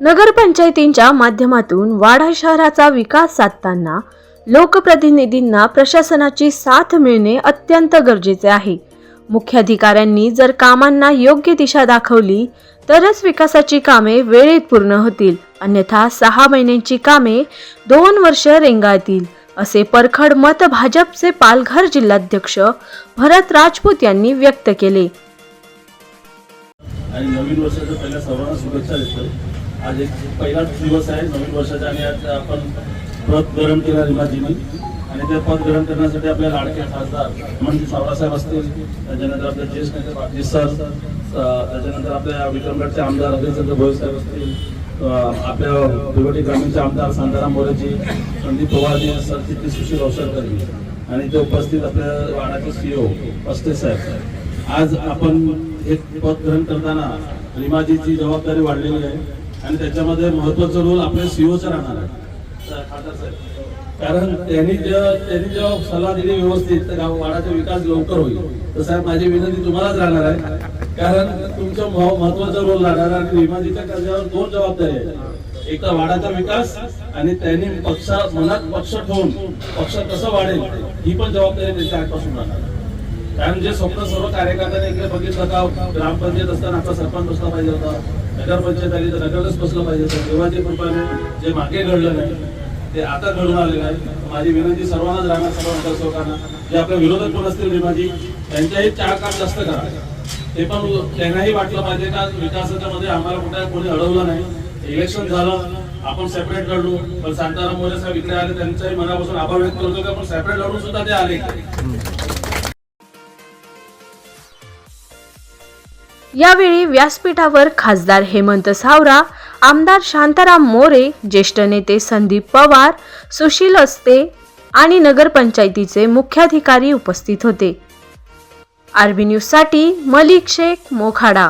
नगरपंचायतींच्या माध्यमातून वाडा शहराचा विकास साधताना लोकप्रतिनिधींना प्रशासनाची साथ मिळणे अत्यंत गरजेचे आहे। मुख्याधिकाऱ्यांनी जर कामांना योग्य दिशा दाखवली तरच विकासाची कामे वेळेत पूर्ण होतील, अन्यथा 6 महिन्यांची कामे 2 वर्ष रेंगाळतील, असे परखड मत भाजपचे पालघर जिल्हाध्यक्ष भरत राजपूत यांनी व्यक्त केले। आणि नवीन वर्षाच्या पहिल्या सर्वांना शुभेच्छा देतो। आज एक पहिलाच दिवस आहे नवीन वर्षाचा आणि आज आपण पद ग्रहण केला रिमाजींनी आणि ते पद ग्रहण करण्यासाठी आपल्या लाडके खासदार म्हणजे सावरासाहेब असतील, त्याच्यानंतर आपले ज्येष्ठ नेते पाटील सर, त्याच्यानंतर आपल्या विक्रमगडचे आमदार अभिचंद्र भोये साहेब असतील, आपल्या भिवंडी ग्रामीणचे आमदार शांताराम मोरेजी, संदीप पवारजी, सरचिटणी सुशील अवसरकर आणि ते उपस्थित आपल्या वाडाचे सीओ पस्ते साहेब। आज आपण एक पद ग्रहण करताना रिमाजीची जबाबदारी वाढलेली आहे आणि त्याच्यामध्ये महत्त्वाचा रोल आपल्या सीओचा राहणार आहे खासदार साहेब, कारण त्यांनी जेव्हा सल्ला दिली व्यवस्थित तर वाडाचा विकास लवकर होईल। तर साहेब माझी विनंती तुम्हालाच राहणार आहे, कारण तुमचा महत्त्वाचा रोल राहणार आणि रिमाजीच्या कर्जावर 2 जबाबदारी आहेत, एक तर वाडाचा विकास आणि त्यांनी मनात पक्ष ठेवून पक्ष कसं वाढेल ही पण जबाबदारी त्यांच्या हातपासून राहणार। कारण जे स्वप्न सर्व कार्यकर्त्यांनी इकडे बघितलं का ग्रामपंचायत असताना आपला सरपंच बसला पाहिजे होता, नगरपंचायत आली तर नगरच बसलं पाहिजे होतं, देवाची कृपाने जे मागे घडलं नाही ते आता घडून आलेलं आहे। माझी विनंती सर्वांनाच राहणार, सर्व नगरसेवकांना जे आपल्या विरोधक कोण असतील रिमाजी त्यांच्याही 4 काम जास्त करा, ते पण त्यांनाही वाटलं पाहिजे का विकासाच्या मध्ये आम्हाला कुठे कोणी अडवलं नाही। इलेक्शन झालं आपण सेपरेट लढलो, पण शांताराम मोरे साहेब इकडे आले, त्यांच्याही मनापासून आभार व्यक्त करतो की आपण सेपरेट लढून सुद्धा ते आले। यावेळी व्यासपीठावर खासदार हेमंत सावरा, आमदार शांताराम मोरे, ज्येष्ठ नेते संदीप पवार, सुशील अस्ते आणि नगरपंचायतीचे मुख्याधिकारी उपस्थित होते। आरबी न्यूज साठी मलिक शेख, मोखाडा।